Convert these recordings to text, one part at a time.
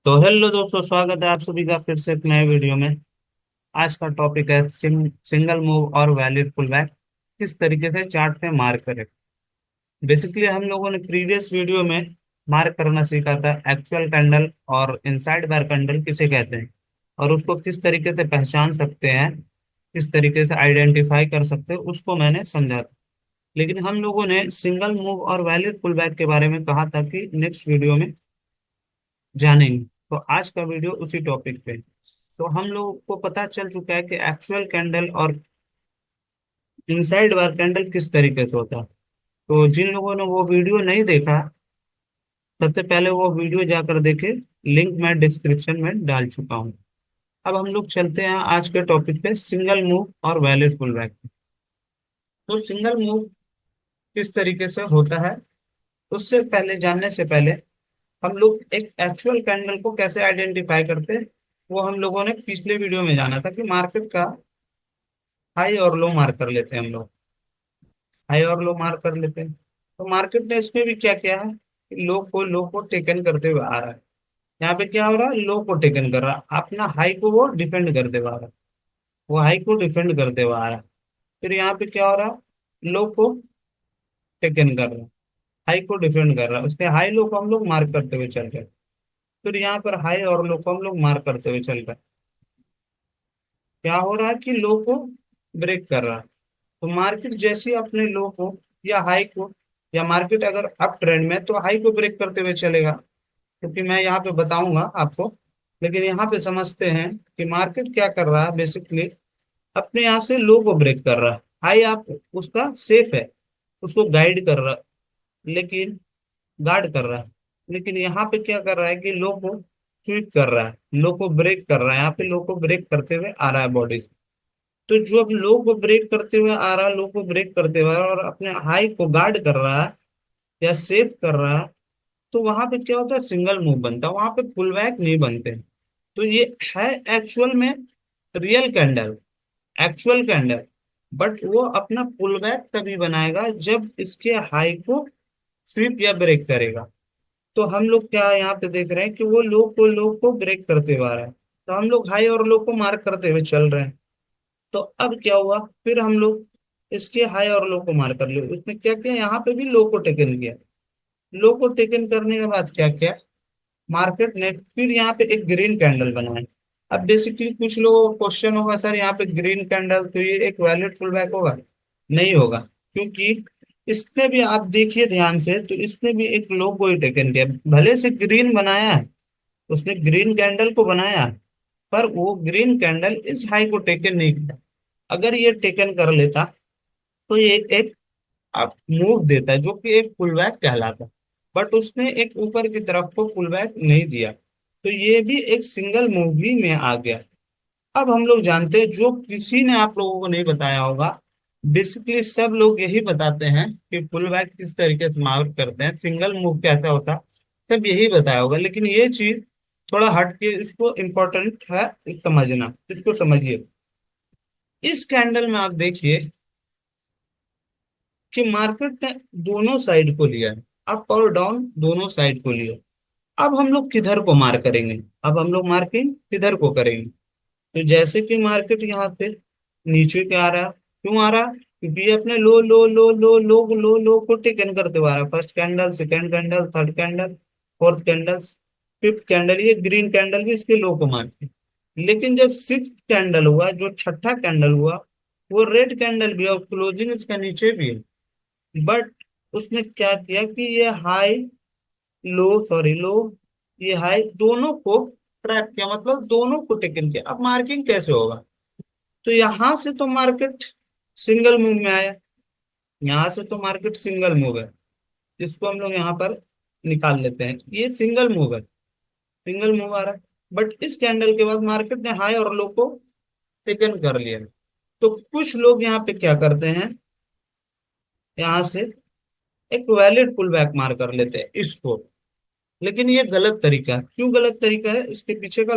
तो हेलो दोस्तों, स्वागत है आप सभी का फिर से एक नए वीडियो में। आज का टॉपिक है सिंगल मूव और वैलिड पुल बैक किस तरीके से चार्ट पे मार्क करें। बेसिकली हम लोगों ने प्रीवियस वीडियो में मार्क करना सीखा था एक्चुअल कैंडल और इनसाइड बार कैंडल किसे कहते हैं और उसको किस तरीके से पहचान सकते हैं, किस तरीके से आइडेंटिफाई कर सकते हैं, उसको मैंने समझा था। लेकिन हम लोगों ने सिंगल मूव और वैलिड पुल बैक के बारे में कहा था कि नेक्स्ट वीडियो में जानेंगे। तो आज का वीडियो उसी टॉपिक पे। तो हम लोगों को पता चल चुका है कि एक्चुअल कैंडल और इनसाइड बार कैंडल किस तरीके से होता है। तो जिन लोगों ने वो वीडियो नहीं देखा, सबसे पहले वो वीडियो जाकर देखे। लिंक मैं डिस्क्रिप्शन में डाल चुका हूँ। अब हम लोग चलते हैं आज के टॉपिक पे, सिंगल मूव और वैलिड पुल बैक। तो सिंगल मूव किस तरीके से होता है, उससे पहले जानने से पहले हम लोग एक एक्चुअल कैंडल को कैसे आइडेंटिफाई करते हैं, वो हम लोगों ने पिछले वीडियो में जाना था कि मार्केट का हाई और लो मार्क कर लेते हैं हम लोग। हाई और लो मार्क कर लेते हैं। तो मार्केट ने इसमें भी क्या किया है, लो को टेकन करते हुए आ रहा है। यहाँ पे क्या हो रहा है, लो को टेकन कर रहा है, अपना हाई को वो डिफेंड करते हुए आ रहा है। वो हाई को डिफेंड करते हुए आ रहा है। फिर यहाँ पे क्या हो रहा है, लो को टेकन कर रहा है, हाई को डिफेंड कर रहा है। उसके हाई लो को हम लोग मार्क करते हुए चल रहे हैं। फिर यहाँ पर हाई और लो को हम लोग मार्क करते हुए चल रहे हैं। क्या हो रहा है कि लो को ब्रेक कर रहा है। तो मार्केट जैसे ही अपने लो को या हाई को, या मार्केट अगर अप ट्रेंड में, तो हाई को ब्रेक करते हुए चलेगा, क्योंकि मैं यहाँ पे बताऊंगा आपको। लेकिन यहाँ पे समझते हैं कि मार्केट क्या कर रहा है। बेसिकली अपने यहाँ से लो को ब्रेक कर रहा है। हाई आप उसका सेफ है, उसको गाइड कर रहा है, लेकिन गार्ड कर रहा है। लेकिन यहाँ पे क्या कर रहा है कि लो को स्वीप कर रहा है, लो को ब्रेक कर रहा है। यहाँ पे लो को ब्रेक करते हुए आ रहा है बॉडी। तो जो अब लो को ब्रेक करते हुए आ रहा है, लो को ब्रेक करते हुए आ रहा है और अपने हाई को गार्ड कर रहा है या सेव कर रहा है, तो वहां पे क्या होता है, सिंगल मूव बनता है, वहां पे पुल बैक नहीं बनते। तो ये है एक्चुअल में real candle, actual candle. But वो अपना पुल बैक तभी बनाएगा जब इसके हाई को स्वीप या ब्रेक करेगा। तो हम लोग क्या यहाँ पे देख रहे हैं कि वो लो को ब्रेक करते हुए आ रहा है। तो हम लोग हाई और लो को मार्क करते हुए चल रहे हैं। तो अब क्या हुआ, फिर हम लोग इसके हाई और लो को मार कर लिया। उसने क्या किया, यहाँ पे भी लो को टेकन किया। लो को टेकन करने के बाद क्या किया, मार्केट ने फिर यहाँ पे एक ग्रीन कैंडल बनाया। अब बेसिकली कुछ लोगों को क्वेश्चन होगा, सर यहाँ पे ग्रीन कैंडल तो ये एक वैलिड पुल बैक होगा? नहीं होगा, क्योंकि इसने भी, आप देखिए ध्यान से, तो इसने भी एक लो को ही टेकन किया। भले से ग्रीन बनाया है, उसने ग्रीन कैंडल को बनाया, पर वो ग्रीन कैंडल इस हाई को टेकन नहीं किया। अगर ये टेकन कर लेता तो ये एक आप मूव देता है, जो कि एक पुल बैक कहलाता है। बट उसने एक ऊपर की तरफ को पुल बैक नहीं दिया, तो ये भी एक सिंगल मूव ही में आ गया। अब हम लोग जानते हैं, जो किसी ने आप लोगों को नहीं बताया होगा, बेसिकली सब लोग यही बताते हैं कि पुल बैक किस तरीके से मार्क करते हैं, सिंगल मूव कैसा होता है, सब यही बताया होगा। लेकिन ये चीज थोड़ा हट के, इसको इम्पोर्टेंट है समझना, इसको समझिए। इस कैंडल में आप देखिए कि मार्केट ने दोनों साइड को लिया है, अप और डाउन दोनों साइड को लिया। अब हम लोग किधर को मार करेंगे, अब हम लोग मार्किंग किधर को करेंगे। तो जैसे कि मार्केट यहाँ से नीचे के आ रहा है, क्यों आ रहा है, क्योंकि ये अपने लो को टेकन करते हुए आ रहा है। First candle, second candle, third candle, fourth candle, fifth candle, ये ग्रीन कैंडल भी इसके लो को मारती। लेकिन जब सिक्स कैंडल हुआ, जो छठा कैंडल हुआ, वो रेड कैंडल भी है और क्लोजिंग इसका नीचे भी है। बट उसने क्या किया कि ये हाई लो, सॉरी लो, ये हाई दोनों को ट्रैप किया, मतलब दोनों को टेकन किया। अब मार्किंग कैसे होगा, तो यहां से तो मार्केट सिंगल मूव में आया, यहां से तो मार्केट सिंगल मूव है, जिसको हम लोग यहाँ पर निकाल लेते हैं, ये सिंगल मूव है, सिंगल मूव आ रहा है। बट इस कैंडल के बाद मार्केट ने हाई और लो को टेकन कर लिया। तो कुछ लोग यहाँ पे क्या करते हैं, यहाँ से एक वैलिड पुल बैक मार कर लेते हैं इसको। लेकिन ये गलत तरीका है। क्यों गलत तरीका है, इसके पीछे का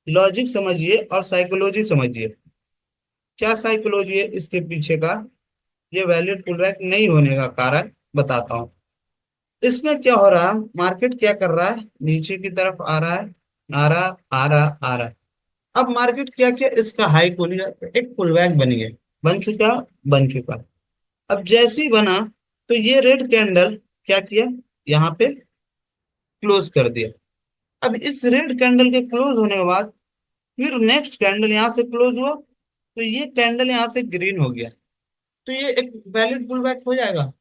लॉजिक समझिए और साइकोलॉजी समझिए। क्या साइकोलॉजी है इसके पीछे का, ये वैलिड पुल बैक नहीं होने का कारण बताता हूँ। इसमें क्या हो रहा है, मार्केट क्या कर रहा है, नीचे की तरफ आ रहा है, आ रहा, आ रहा, आ रहा है। अब मार्केट क्या किया, इसका हाई को लिया तो एक पुलबैक बन गया, बन चुका, बन चुका। अब जैसे ही बना तो ये रेड कैंडल क्या किया, यहाँ पे क्लोज कर दिया। अब इस रेड कैंडल के क्लोज होने के बाद फिर नेक्स्ट कैंडल यहाँ से क्लोज हुआ, तो ये कैंडल यहाँ से ग्रीन हो गया, तो ये एक वैलिड पुल बैक हो जाएगा।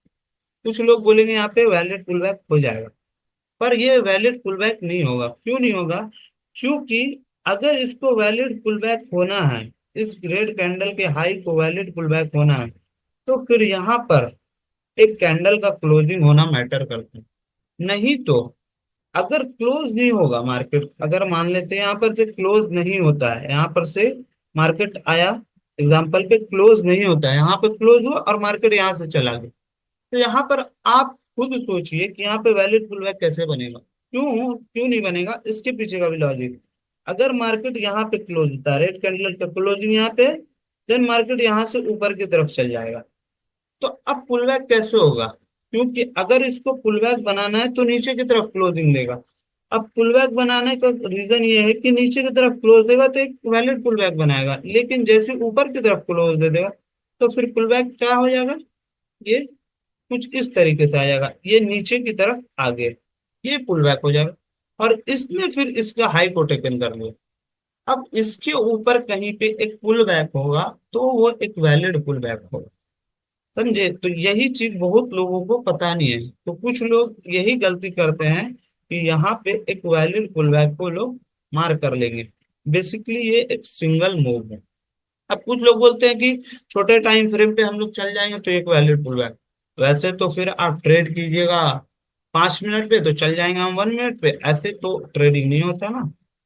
कुछ लोग बोलेंगे यहाँ पे वैलिड पुल बैक हो जाएगा, पर ये वैलिड पुल बैक नहीं होगा। क्यों नहीं होगा, क्योंकि अगर इसको वैलिड पुल बैक होना है, इस रेड कैंडल के हाई को वैलिड पुल बैक होना है, तो फिर यहाँ पर एक कैंडल का क्लोजिंग होना मैटर करता है। नहीं तो अगर क्लोज नहीं होगा मार्केट, अगर मान लेते हैं यहाँ पर से क्लोज नहीं होता है, यहाँ पर से मार्केट आया, एग्जांपल पे क्लोज नहीं होता है, यहाँ पे क्लोज हुआ और मार्केट यहाँ से चला गया, तो यहाँ पर आप खुद सोचिए कि यहाँ पे वैलिड पुलबैक कैसे बनेगा। क्यों क्यों नहीं बनेगा, इसके पीछे का भी लॉजिक। अगर मार्केट यहाँ पे क्लोज होता है, रेड कैंडल का क्लोजिंग यहाँ पे, देन मार्केट यहाँ से ऊपर की तरफ चल जाएगा। तो अब पुलबैक कैसे होगा, क्योंकि अगर इसको पुलबैक बनाना है तो नीचे की तरफ क्लोजिंग देगा। अब पुलबैक बनाने का रीजन ये है कि नीचे की तरफ क्लोज देगा तो एक वैलिड पुलबैक बनाएगा, लेकिन जैसे ऊपर की तरफ क्लोज दे देगा तो फिर पुलबैक क्या हो जाएगा, ये कुछ इस तरीके से आ जाएगा, ये नीचे की तरफ आगे, ये पुलबैक हो जाएगा। और इसने फिर इसका हाई को टेकन कर लिया। अब इसके ऊपर कहीं पे एक पुल बैक होगा, तो वो एक वैलिड पुल बैक होगा। समझे, तो यही चीज बहुत लोगों को पता नहीं है, तो कुछ लोग यही गलती करते हैं कि यहाँ पे एक वैलिड पुल बैक को लोग मार कर लेंगे। बेसिकली ये एक सिंगल मूव है। अब कुछ लोग बोलते हैं कि छोटे टाइम फ्रेम पे हम लोग चल जाएंगे तो एक वैलिड पुल बैक, वैसे तो फिर आप ट्रेड कीजिएगा 5 मिनट पे तो चल जाएंगे हम 1 मिनट पे, ऐसे तो ट्रेडिंग नहीं होता ना।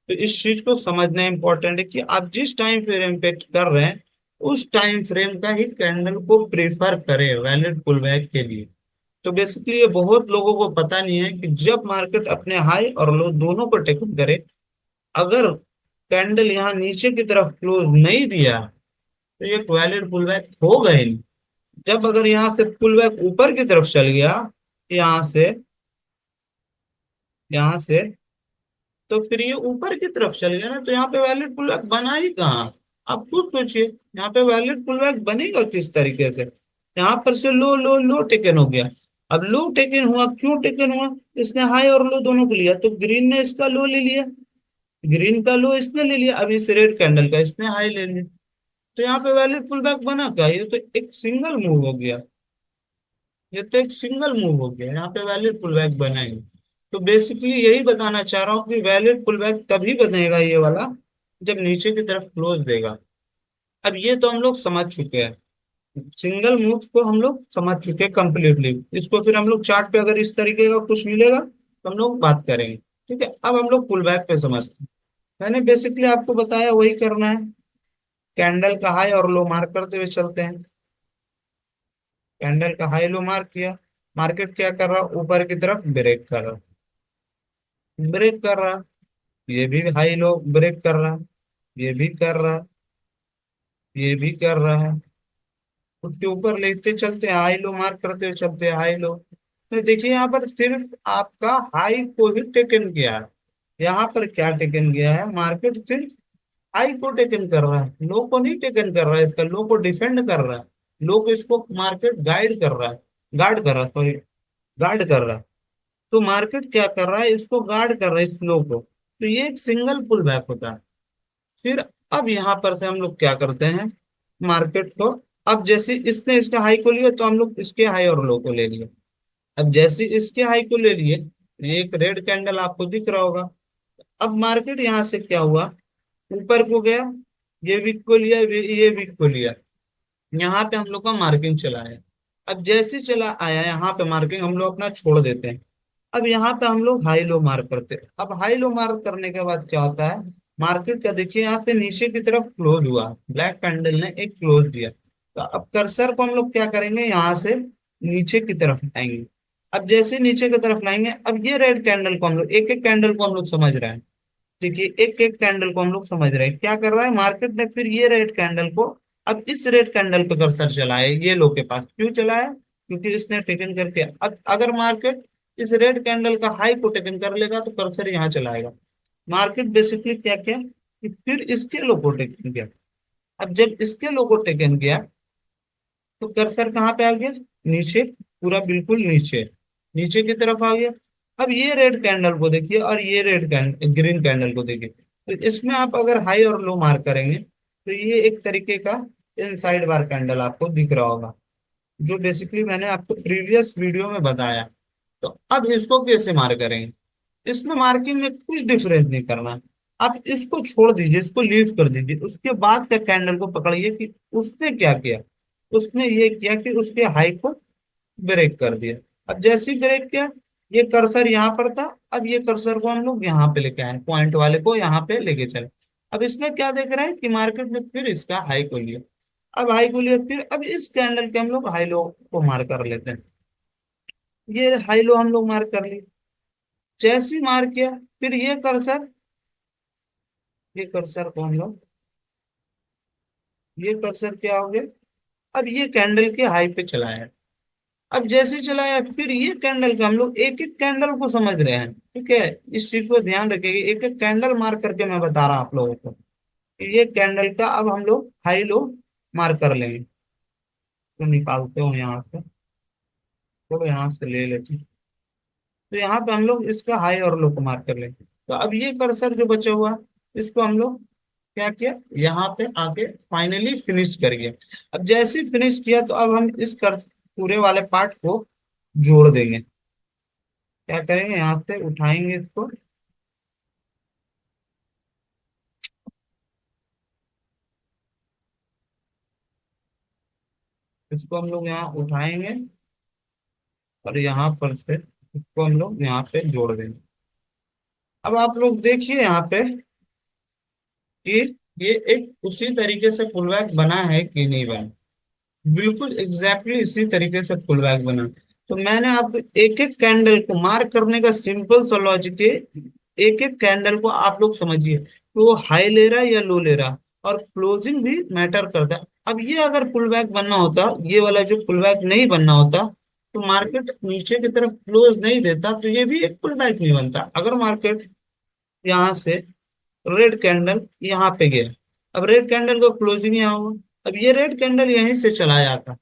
तो इस चीज को समझना इंपॉर्टेंट है कि आप जिस टाइम फ्रेम पे कर रहे हैं उस टाइम फ्रेम का ही कैंडल को प्रेफर करें वैलिड पुल बैक के लिए। तो बेसिकली ये बहुत लोगों को पता नहीं है कि जब मार्केट अपने हाई और लो दोनों को टेकन करे, अगर कैंडल यहाँ नीचे की तरफ क्लोज नहीं दिया तो ये वैलिड पुल बैक होगा ही नहीं। जब अगर यहाँ से पुल बैक ऊपर की तरफ चल गया, यहाँ से, यहाँ से, तो फिर ये ऊपर की तरफ चल गया ना, तो यहाँ पे वैलिड पुल बैक बना ही कहाँ। आप खुद सोचिए यहाँ पे वैलिड पुल बैक बनेगा किस तरीके से। यहाँ पर से लो लो लो टेकन हो गया। अब लो टेकन हुआ, क्यों टेकन हुआ, इसने हाई और लो दोनों को लिया, तो ग्रीन ने इसका लो ले लिया, ग्रीन का लो इसने ले लिया, अब इस रेड कैंडल का इसने हाई ले लिया। तो यहाँ पे वैलिड पुल बैक बना क्या, ये तो एक सिंगल मूव हो गया, ये तो एक सिंगल मूव हो गया, यहाँ पे वैलिड पुलबैक बनाएंगे। तो बेसिकली यही बताना चाह रहा हूँ कि वैलिड पुलबैक तभी बनेगा ये वाला जब नीचे की तरफ क्लोज देगा। अब ये तो हम लोग समझ चुके हैं, सिंगल मूव को हम लोग समझ चुके हैं कंप्लीटली। इसको फिर हम लोग चार्ट पे अगर इस तरीके का कुछ मिलेगा तो हम लोग बात करेंगे। ठीक है, अब हम लोग पुलबैक पे समझते हैं। मैंने बेसिकली आपको बताया वही करना है, कैंडल का हाई और लो मार्क करते हुए चलते हैं। कैंडल का हाई लो मार्क किया, मार्केट क्या कर रहा, ऊपर की तरफ ब्रेक कर रहा, ब्रेक कर रहा, ये भी हाई लो ब्रेक कर रहा, ये भी कर रहा, ये भी कर रहा है। उसके ऊपर लेते चलते हैं, हाई लो मार्क करते हुए चलते हैं, हाई लो। तो देखिए यहाँ पर सिर्फ आपका हाई को ही टेकन किया है। यहाँ पर क्या टेकन किया है, मार्केट सिर्फ हाई को टेकन कर रहा है, लो को नहीं टेकन कर रहा है, इसका लो को डिफेंड कर रहा है। लो को इसको मार्केट गाइड कर रहा है, गार्ड कर रहा है, सॉरी, गार्ड कर रहा है। तो मार्केट क्या कर रहा है, इसको गार्ड कर रहा है, इस लो को। तो ये एक सिंगल पुल बैक होता है। फिर अब यहाँ पर से हम लोग क्या करते हैं, मार्केट को, अब जैसे इसने इसका हाई को लिया तो हम लोग इसके हाई और लो को ले लिए। अब जैसे इसके हाई को ले लिए, ये एक रेड कैंडल आपको दिख रहा होगा। अब मार्केट यहाँ से क्या हुआ, ऊपर को गया, ये वीक को लिया, ये वीक को लिया, यहाँ पे हम लोग का मार्किंग चला है। अब जैसे चला आया यहाँ पे मार्किंग हम लोग अपना छोड़ देते हैं। अब यहाँ पे हम लोग हाई लो मार्क करते हैं। अब हाई लो मार्क करने के बाद क्या होता है, मार्केट का देखिए यहाँ से नीचे की तरफ क्लोज हुआ, ब्लैक कैंडल ने एक क्लोज दिया। तो अब कर्सर को हम लोग क्या करेंगे, यहाँ से नीचे की तरफ लाएंगे। अब जैसे नीचे की तरफ लाएंगे, अब ये रेड कैंडल को हम लोग, एक एक कैंडल को हम लोग समझ रहे हैं। देखिए एक एक कैंडल को हम लोग समझ रहे हैं, क्या कर रहा है मार्केट ने, फिर ये रेड कैंडल को, अब इस रेड कैंडल पे कर्सर चलाए ये लो के पास, क्यों चलाया, क्योंकि इसने टेकन करके। अब अगर मार्केट इस रेड कैंडल का हाई को टेकन कर लेगा तो कर्सर यहाँ चलाएगा। मार्केट बेसिकली क्या किया कि फिर इसके लो को टेकन किया। अब जब इसके लो को टेकन किया तो कर्सर कहाँ पे आ गया, नीचे, पूरा बिल्कुल नीचे, नीचे की तरफ आ गया। अब ये रेड कैंडल को देखिए और ये रेड कैंडल, ग्रीन कैंडल को देखिए, तो इसमें आप अगर हाई और लो मार्क करेंगे तो ये एक तरीके का इनसाइड बार कैंडल आपको दिख रहा होगा, जो बेसिकली मैंने आपको प्रीवियस वीडियो में बताया। तो अब इसको कैसे मार्क करेंगे, इसमें मार्किंग में कुछ डिफरेंस नहीं करना। आप इसको छोड़ दीजिए, इसको लीव कर दीजिए, उसके बाद का कैंडल को पकड़िए कि उसने क्या किया। उसने ये किया कि उसके हाई को ब्रेक कर दिया। अब जैसे ही ब्रेक किया, ये कर्सर यहाँ पर था, अब ये कर्सर को हम लोग यहाँ पे लेके आए, पॉइंट वाले को यहाँ पे लेके चले। अब इसमें क्या देख रहे हैं कि मार्केट में फिर इसका हाई को लिया। अब हाई को लिया, फिर अब इस कैंडल के हम लोग हाई लो को मार्क कर लेते हैं। ये हाई लो हम लोग मार्क कर लिए। जैसे ही मार्क किया, फिर ये कर्सर को हम लोग, ये कर्सर क्या हो गया, अब ये कैंडल के हाई पे चला है। अब जैसे ही चलाया, फिर ये कैंडल का हम लोग एक एक कैंडल को समझ रहे हैं, ठीक है। इस चीज को ध्यान रखिएगा, एक एक कैंडल मार्क करके मैं बता रहा हूं आप लोगों को कि ये कैंडल का अब हम लोग हाई लो मार्क कर लेंगे। तो निकालते हो यहाँ से, तो यहाँ से ले लेते हैं। तो यहाँ पे हम लोग इसका हाई और लो को मार्क कर लेंगे। तो अब ये कर्सर जो बचा हुआ, इसको हम लोग क्या किया, यहाँ पे आके फाइनली फिनिश करिए। अब जैसे ही फिनिश किया, तो अब हम इस कर पूरे वाले पार्ट को जोड़ देंगे। क्या करेंगे, यहाँ से उठाएंगे इसको, इसको हम लोग यहाँ उठाएंगे और यहाँ पर से इसको हम लोग यहाँ पे जोड़ देंगे। अब आप लोग देखिए यहाँ पे कि ये एक उसी तरीके से पुलबैक बना है कि नहीं बना। बिल्कुल एग्जैक्टली इसी तरीके से पुलबैक बना। तो मैंने आपको एक एक कैंडल को मार्क करने का सिंपल सा लॉजिक है। एक एक कैंडल को आप लोग समझिए कि वो हाई ले रहा है या लो ले रहा है, और क्लोजिंग भी मैटर करता है। अब ये अगर पुलबैक बनना होता, ये वाला जो पुलबैक नहीं बनना होता, तो मार्केट नीचे की तरफ क्लोज नहीं देता, तो ये भी एक पुलबैक नहीं बनता। अगर मार्केट यहाँ से रेड कैंडल यहाँ पे गया, अब रेड कैंडल को क्लोजिंग यहाँ हुआ, अब ये रेड कैंडल यहीं से चला जाता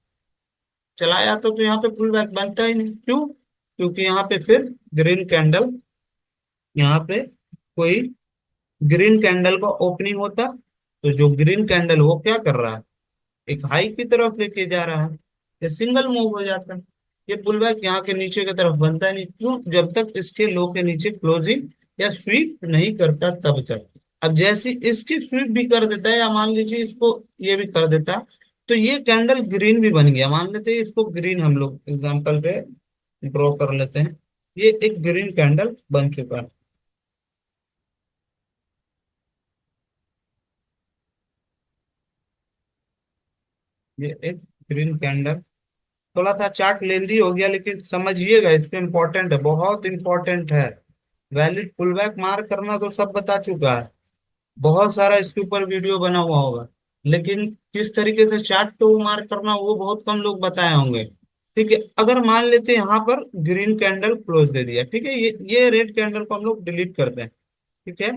तो यहाँ पे पुल बैक बनता ही नहीं। क्यों, क्योंकि यहाँ पे फिर ग्रीन कैंडल, यहाँ पे कोई ग्रीन कैंडल का ओपनिंग होता, तो जो ग्रीन कैंडल वो क्या कर रहा है, एक हाई की तरफ लेके जा रहा है, ये सिंगल मूव हो जाता है। ये पुल बैक यहाँ के नीचे की तरफ बनता ही नहीं। क्यों, जब तक इसके लो के नीचे क्लोजिंग या स्वीप नहीं करता तब तक। अब जैसे इसकी स्वीप भी कर देता है, या मान लीजिए इसको ये भी कर देता, तो ये कैंडल ग्रीन भी बन गया। मान लेते हैं इसको ग्रीन, हम लोग एग्जांपल पे ड्रॉ कर लेते हैं, ये एक ग्रीन कैंडल बन चुका है। ये एक ग्रीन कैंडल, थोड़ा सा चार्ट लेंदी हो गया, लेकिन समझिएगा इससे इंपॉर्टेंट है, बहुत इंपॉर्टेंट है। वैलिड पुलबैक मार्क करना तो सब बता चुका है, बहुत सारा इसके ऊपर वीडियो बना हुआ होगा, लेकिन किस तरीके से चार्ट पे वो मार्क करना वो बहुत कम लोग बताए होंगे। ठीक है, अगर मान लेते हैं यहाँ पर ग्रीन कैंडल क्लोज दे दिया, ठीक है, ये रेड कैंडल को हम लोग डिलीट करते हैं। ठीक है,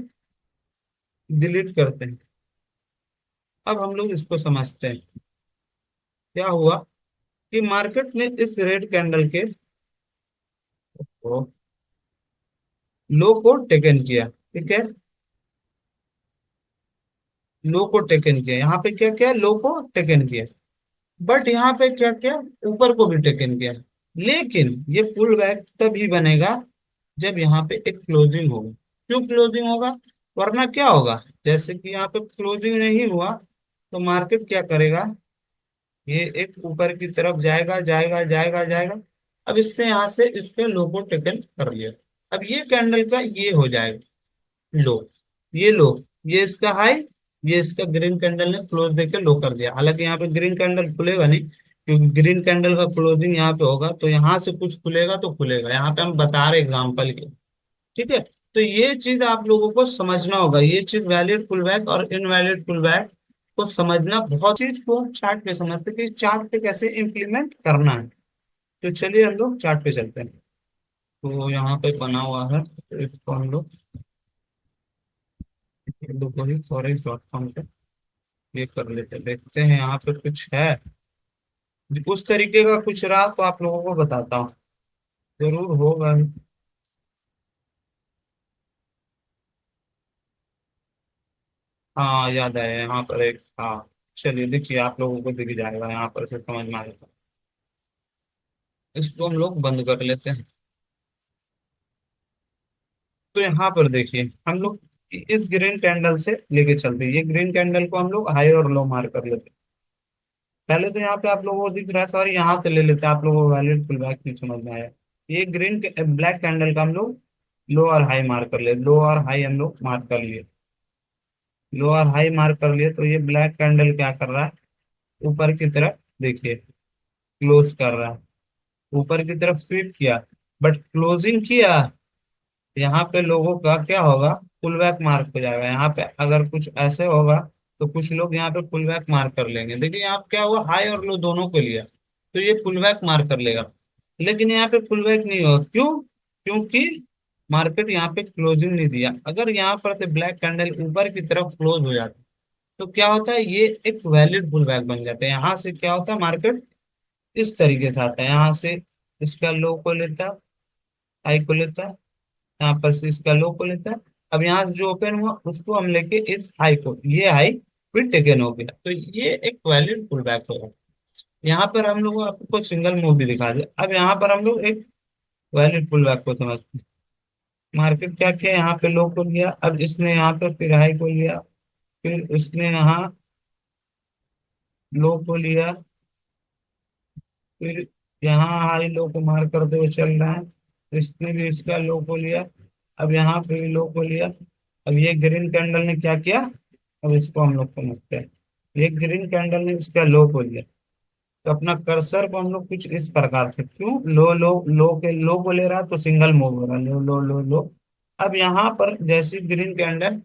डिलीट करते हैं। अब हम लोग इसको समझते हैं क्या हुआ, कि मार्केट ने इस रेड कैंडल के लो को टेकन किया। ठीक है, लो को टेकन किया, यहाँ पे क्या किया, लो को टेकन किया। बट यहाँ पे क्या किया, ऊपर को भी टेकन किया। लेकिन ये पुल बैक तभी बनेगा जब यहाँ पे एक क्लोजिंग होगा। क्यों क्लोजिंग होगा, वरना क्या होगा, जैसे कि यहाँ पे क्लोजिंग नहीं हुआ, तो मार्केट क्या करेगा, ये एक ऊपर की तरफ जाएगा जाएगा जाएगा जाएगा। अब इसने यहाँ से इसके लो को टेकन कर लिया। अब ये कैंडल का ये हो जाएगा लो, ये लो, ये इसका हाई, ये इसका ग्रीन कैंडल ने क्लोज देके लो कर दिया। हालांकि यहाँ पे ग्रीन कैंडल खुलेगा नहीं, क्योंकि ग्रीन कैंडल का क्लोजिंग यहाँ पे होगा, तो यहाँ से कुछ खुलेगा तो खुलेगा, यहाँ पे हम बता रहे एग्जाम्पल के। ठीक है, तो ये चीज आप लोगों को समझना होगा, ये चीज वैलिड पुलबैक और इनवैलिड पुलबैक को समझना, बहुत चीज को चार्ट पे समझते कि चार्ट पे कैसे इम्प्लीमेंट करना है। तो चलिए हम लोग चार्ट पे चलते हैं। तो यहाँ पे बना हुआ है, तो इसको हम लोग फॉरेक्स.com पे ये कर लेते हैं। देखते हैं यहाँ पे कुछ है, उस तरीके का कुछ रहा तो आप लोगों को बताता हूँ, जरूर होगा। हाँ याद आया, यहाँ पर एक, हाँ चलिए देखिए, आप लोगों को दिख जाएगा यहाँ पर से समझ में आएगा। इसको हम लोग बंद कर लेते हैं। तो यहाँ पर देखिए हम लोग इस ग्रीन कैंडल से लेके चलते हैं, ये ग्रीन कैंडल को हम लोग हाई और लो मार कर लेते हैं। पहले तो यहाँ पे आप लोगों को दिख रहा था, और यहाँ से ले लेते हैं, आप लोगों को वैलिड पुल बैक नहीं समझ में आया। ये ग्रीन ब्लैक कैंडल का हम लोग लो और हाई मार कर ले, लो और हाई हम लोग मार कर लिए, लो और हाई मार कर लिए। तो ये ब्लैक कैंडल क्या कर रहा है, ऊपर की तरफ देखिए क्लोज कर रहा है, ऊपर की तरफ स्वीप किया, बट क्लोजिंग किया। यहाँ पे लोगों का क्या होगा, पुल बैक मार्क हो जाएगा। यहाँ पे अगर कुछ ऐसे होगा तो कुछ लोग यहाँ पे पुल बैक मार्क कर लेंगे। देखिए यहाँ पे क्या हुआ, हाई और लो दोनों को लिया, तो ये पुल बैक मार्क कर लेगा। लेकिन यहाँ पे पुल बैक नहीं होगा, क्यों? क्योंकि मार्केट यहाँ पे क्लोजिंग नहीं दिया। अगर यहाँ पर से ब्लैक कैंडल ऊपर की तरफ क्लोज हो जाता तो क्या होता है, ये एक वैलिड पुल बैक बन जाता है। यहाँ से क्या होता है, मार्केट इस तरीके से आता है, यहाँ से इसका लो को लेता, हाई को लेता, यहाँ पर से इसका लो को लेता है। अब यहाँ से जो ओपन हुआ उसको हम लेके इस हाई को, ये हाई फिर टेकन हो गया, तो ये एक वैलिड पुल बैक होगा। यहाँ पर हम लोग आपको सिंगल मूव भी दिखा दिया। अब यहाँ पर हम लोग एक वैलिड पुल बैक को समझते हैं। मार्केट क्या किया, यहाँ पे लो को लिया, अब इसने यहाँ पे फिर हाई को लिया, फिर उसने यहाँ लो को लिया, फिर यहाँ हाई लो को मार करते हुए चल रहा है, इसने भी इसका लो को लिया, अब यहाँ पे भी लो को लिया। अब ये ग्रीन कैंडल ने क्या किया, अब इसको हम लोग समझते हैं। ये ग्रीन कैंडल ने इसका लो को लिया, तो अपना कर्सर को हम लोग कुछ इस प्रकार से, क्यों लो लो लो के लो को ले रहा है तो सिंगल मूव हो रहा है, लो लो लो लो। अब यहाँ पर जैसी ग्रीन कैंडल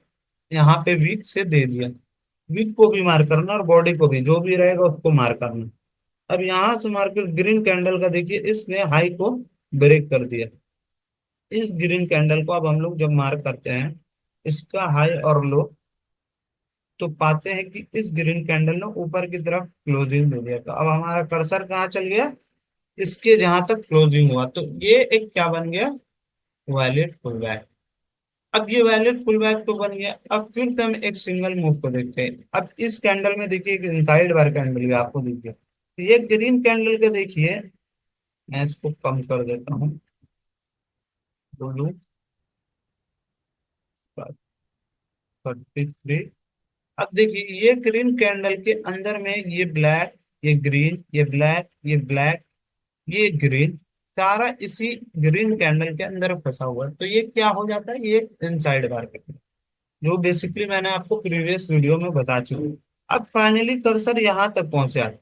यहाँ पे वीक से दे दिया, वीक को भी मार करना और बॉडी को भी, जो भी रहेगा उसको मार करना। अब यहाँ से मार्केट ग्रीन कैंडल का देखिए, इसने हाई को ब्रेक कर दिया। इस ग्रीन कैंडल को अब हम लोग जब मार्क करते हैं इसका हाई और लो, तो पाते हैं कि इस ग्रीन कैंडल ने ऊपर की तरफ क्लोजिंग दे दिया। तो अब हमारा कर्सर कहाँ चल गया, इसके जहां तक क्लोजिंग हुआ, तो ये एक क्या बन गया, वैलिड पुल बैक। अब ये वैलिड पुल बैक तो बन गया। अब फिर से हम एक सिंगल मूव को देखते हैं। अब इस कैंडल में देखिए एक इनसाइड बार कैंडल भी आपको देखिए, तो ये ग्रीन कैंडल का देखिए, मैं इसको कम कर देता हूँ, बोलू 33। अब देखिए ये ग्रीन कैंडल के अंदर में ये ब्लैक, ये ग्रीन, ये ब्लैक, ये ब्लैक, ये ग्रीन, सारा इसी ग्रीन कैंडल के अंदर फंसा हुआ है। तो ये क्या हो जाता है, ये इनसाइड मार्केट, जो बेसिकली मैंने आपको प्रीवियस वीडियो में बता चुका हूँ। अब फाइनली कर्सर यहाँ तक पहुंचा है,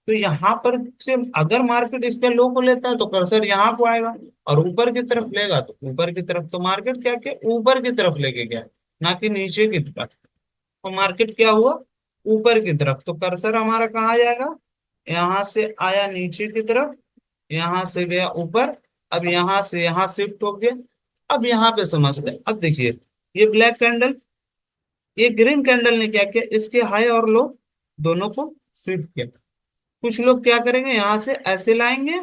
तो यहाँ पर से अगर मार्केट इसके लो को लेता है तो कर्सर यहाँ को आएगा, और ऊपर की तरफ लेगा तो ऊपर की तरफ। तो मार्केट क्या किया, ऊपर की तरफ लेके गया, ना कि नीचे की तरफ। तो मार्केट क्या हुआ, ऊपर की तरफ। तो कर्सर हमारा कहाँ जाएगा, यहाँ से आया नीचे की तरफ, यहाँ से गया ऊपर, अब यहाँ से यहाँ शिफ्ट हो गया। अब यहाँ पे समझते हैं। अब देखिए ये ब्लैक कैंडल, ये ग्रीन कैंडल ने क्या किया, इसके हाई और लो दोनों को शिफ्ट किया। कुछ लोग क्या करेंगे, यहाँ से ऐसे लाएंगे,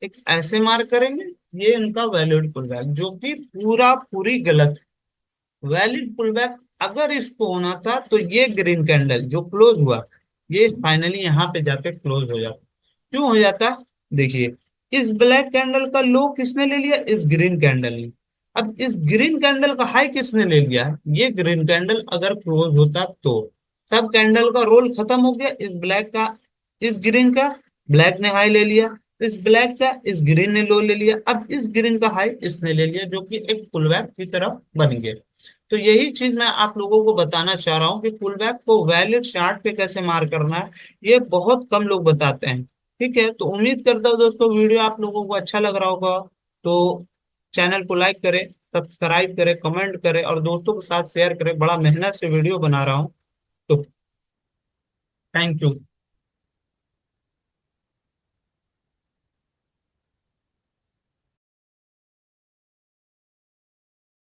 एक ऐसे मार्क करेंगे, ये इनका वैलिड पुल बैक, जो कि पूरा पूरी गलत है। वैलिड पुल बैक अगर इसको होना था तो ये ग्रीन कैंडल जो क्लोज हुआ, ये फाइनली यहाँ पे जाके क्लोज हो जाता। क्यों हो जाता, देखिए इस ब्लैक कैंडल का लो किसने ले लिया, इस ग्रीन कैंडल ने। अब इस ग्रीन कैंडल का हाई किसने ले लिया, ये ग्रीन कैंडल अगर क्लोज होता तो सब कैंडल का रोल खत्म हो गया। इस ब्लैक का, इस ग्रीन का, ब्लैक ने हाई ले लिया, इस ब्लैक का इस ग्रीन ने लो ले लिया, अब इस ग्रीन का हाई इसने ले लिया, जो कि एक पुल बैक की तरफ बन गया। तो यही चीज मैं आप लोगों को बताना चाह रहा हूँ कि पुल बैक को वैलिड चार्ट पे कैसे मार करना है, ये बहुत कम लोग बताते हैं। ठीक है, तो उम्मीद करता हूँ दोस्तों वीडियो आप लोगों को अच्छा लग रहा होगा। तो चैनल को लाइक करें, सब्सक्राइब करें, कमेंट करें और दोस्तों के साथ शेयर करें। बड़ा मेहनत से वीडियो बना रहा हूँ, तो थैंक यू।